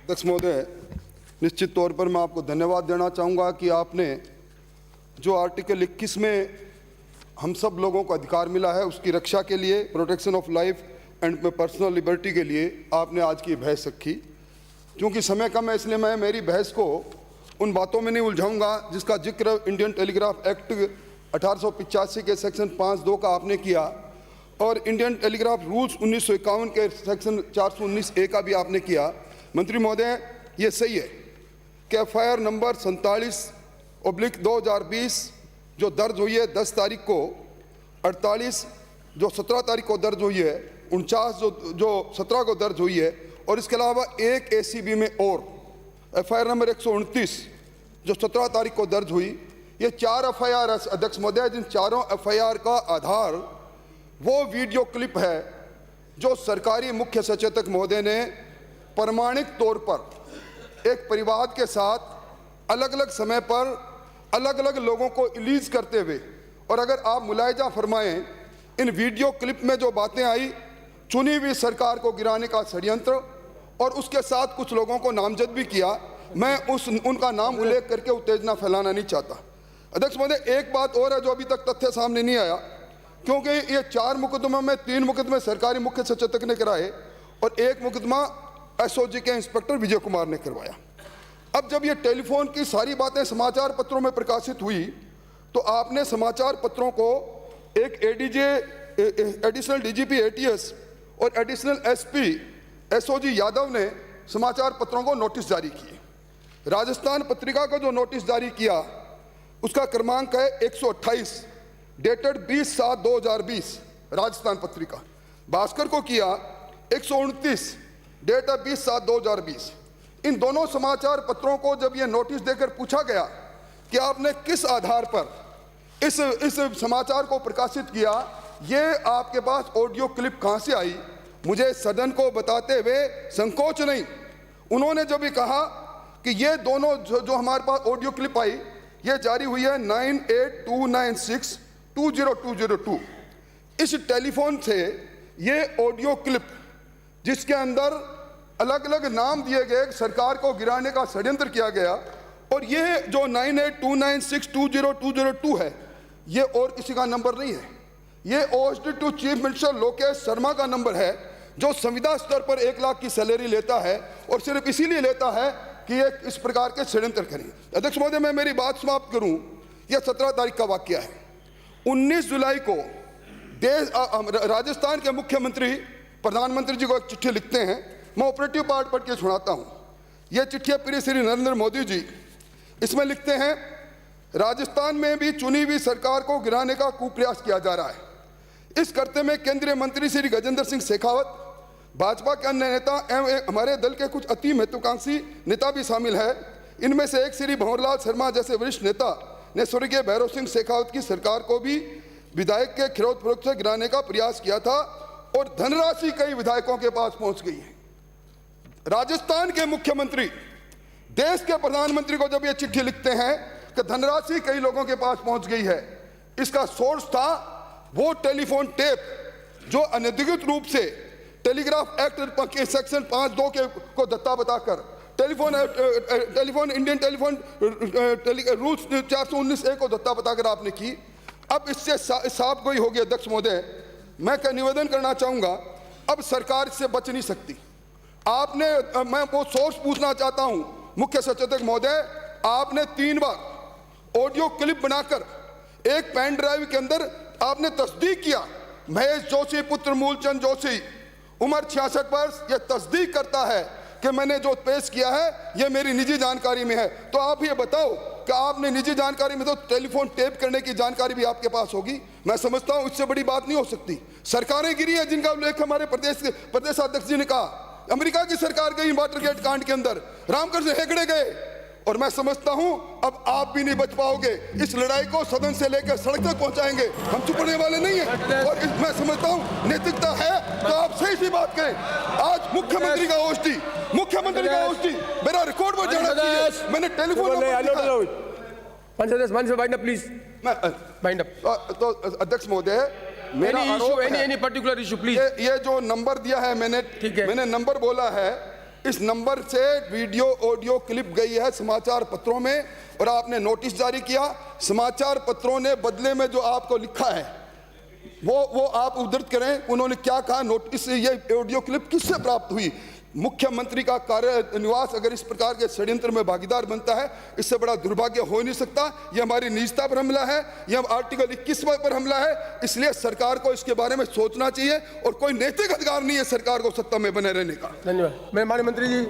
अध्यक्ष महोदय, निश्चित तौर पर मैं आपको धन्यवाद देना चाहूँगा कि आपने जो आर्टिकल 21 में हम सब लोगों को अधिकार मिला है उसकी रक्षा के लिए, protection of life and personal liberty के लिए आपने आज की बहस रखी। क्योंकि समय कम है इसलिए मैं मेरी बहस को उन बातों में नहीं उलझाऊंगा जिसका जिक्र इंडियन टेलीग्राफ एक्ट 1885 के सेक्शन 5(2) का आपने किया और इंडियन टेलीग्राफ रूल्स 1951 के सेक्शन 419(a) का भी आपने किया। मंत्री महोदय, ये सही है कि FIR नंबर 47/2020 जो दर्ज हुई है 10 तारीख को, 48 जो 17 तारीख को दर्ज हुई है, 49 जो 17 को दर्ज हुई है और इसके अलावा एक ACB में और FIR नंबर 129 जो 17 तारीख को दर्ज हुई, ये 4 FIR अध्यक्ष महोदय, जिन चारों FIR का आधार वो वीडियो क्लिप है जो सरकारी मुख्य सचेतक महोदय ने प्रमाणिक तौर पर एक परिवार के साथ अलग अलग समय पर अलग अलग लोगों को रिलीज करते हुए, और अगर आप मुलायजा फरमाएं इन वीडियो क्लिप में जो बातें आई, चुनी हुई सरकार को गिराने का षड्यंत्र और उसके साथ कुछ लोगों को नामजद भी किया। मैं उनका नाम उल्लेख करके उत्तेजना फैलाना नहीं चाहता। अध्यक्ष महोदय, एक बात और है जो अभी तक तथ्य सामने नहीं आया, क्योंकि ये 4 मुकदमों में 3 मुकदमे सरकारी मुख्य सचेतक ने कराए और 1 मुकदमा SOG के इंस्पेक्टर विजय कुमार ने करवाया। अब जब ये टेलीफोन की सारी बातें समाचार पत्रों में प्रकाशित हुई तो आपने समाचार पत्रों को एक एडिशनल DGP ATS और एडिशनल SP SOG यादव ने समाचार पत्रों को नोटिस जारी किए। राजस्थान पत्रिका को जो नोटिस जारी किया उसका क्रमांक है 128 डेटेड 20/7/2020 राजस्थान पत्रिका। भास्कर को किया 129 डेट है 20/7/2020। इन दोनों समाचार पत्रों को जब ये नोटिस देकर पूछा गया कि आपने किस आधार पर इस समाचार को प्रकाशित किया, ये आपके पास ऑडियो क्लिप कहां से आई, मुझे सदन को बताते हुए संकोच नहीं। उन्होंने जब भी कहा कि ये दोनों जो हमारे पास ऑडियो क्लिप आई ये जारी हुई है 9829620202। इस टेलीफोन से ये ऑडियो क्लिप जिसके अंदर अलग अलग नाम दिए गए, सरकार को गिराने का षड्यंत्र किया गया, और ये जो 9829620202 है ये और किसी का नंबर नहीं है, ये OSD to chief minister Lokesh Sharma का नंबर है जो संविदा स्तर पर 1 लाख की सैलरी लेता है और सिर्फ इसीलिए लेता है कि ये इस प्रकार के षड्यंत्र करें। अध्यक्ष महोदय, मैं मेरी बात समाप्त करूं। यह 17 तारीख का वाकया है। 19 जुलाई को राजस्थान के मुख्यमंत्री प्रधानमंत्री जी को एक चिट्ठी लिखते हैं। मैं ऑपरेटिव पार्ट पढ़ के सुनाता हूं। यह चिट्ठी प्रिय श्री नरेंद्र मोदी जी, इसमें लिखते हैं, राजस्थान में भी चुनी हुई सरकार को गिराने का कुप्रयास किया जा रहा है। इस करते में केंद्रीय मंत्री श्री गजेंद्र सिंह शेखावत, भाजपा के अन्य नेता एवं हमारे दल के कुछ अति महत्वाकांक्षी नेता भी शामिल है। इनमें से एक श्री भंवरलाल शर्मा जैसे वरिष्ठ नेता ने स्वर्गीय भैरव सिंह शेखावत की सरकार को भी विधायक के खिरोध फरोख्त से गिराने का प्रयास किया था और धनराशि कई विधायकों के पास पहुंच गई है। राजस्थान के मुख्यमंत्री देश के प्रधानमंत्री को जब ये चिट्ठी लिखते हैं कि धनराशि कई लोगों के पास पहुंच गई है, इसका सोर्स था वो टेलीफोन टेप जो अनधिकृत रूप से टेलीग्राफ एक्ट के सेक्शन 5(2) के को दत्ता बताकर telephone Indian telephone rules 419(a) को दत्ता बताकर आपने की। अब इससे साफ गोई होगी। अध्यक्ष महोदय, मैं क्या निवेदन करना चाहूंगा, अब सरकार इससे बच नहीं सकती। मैं वो सोर्स पूछना चाहता हूं मुख्य सचेतक महोदय, आपने 3 बार ऑडियो क्लिप बनाकर एक पेन ड्राइव के अंदर आपने तस्दीक किया, महेश जोशी पुत्र मूलचंद जोशी उम्र 66 वर्ष, यह तस्दीक करता है कि मैंने जो पेश किया है यह मेरी निजी जानकारी में है। तो आप ये बताओ कि आपने निजी जानकारी में तो टेलीफोन टेप करने की जानकारी भी आपके पास होगी। मैं समझता हूं इससे बड़ी बात नहीं हो सकती। सरकारें गिरी है जिनका उल्लेख हमारे प्रदेशाध्यक्ष जी ने कहा। अमेरिका की सरकार गई वाटरगेट कांड के अंदर, रामकृष्ण हेगड़े गए, और मैं समझता हूं अब आप भी नहीं बच पाओगे। इस लड़ाई को सदन से लेकर सड़क तक पहुंचाएंगे, हम चुपने वाले नहीं हैं। और मैं समझता हूं नैतिकता है तो आप सही सी बात करें। आज मुख्यमंत्री का OSD मेरा रिकॉर्ड पर जाना चाहिए। मैंने टेलीफोन प्लीज तो अध्यक्ष महोदय, मेरा एनी पर्टिकुलर इशू प्लीज, ये जो नंबर दिया है मैंने नंबर बोला है इस नंबर से वीडियो ऑडियो क्लिप गई है समाचार पत्रों में और आपने नोटिस जारी किया। समाचार पत्रों ने बदले में जो आपको लिखा है वो आप उद्धृत करें, उन्होंने क्या कहा। नोटिस ये ऑडियो क्लिप किससे प्राप्त हुई? मुख्यमंत्री का कार्य निवास अगर इस प्रकार के षड्यंत्र में भागीदार बनता है, इससे बड़ा दुर्भाग्य हो नहीं सकता। यह हमारी निजता पर हमला है, यह आर्टिकल 21 पर हमला है। इसलिए सरकार को इसके बारे में सोचना चाहिए और कोई नैतिक अधिकार नहीं है सरकार को सत्ता में बने रहने का। धन्यवाद। मैं माननीय मंत्री जी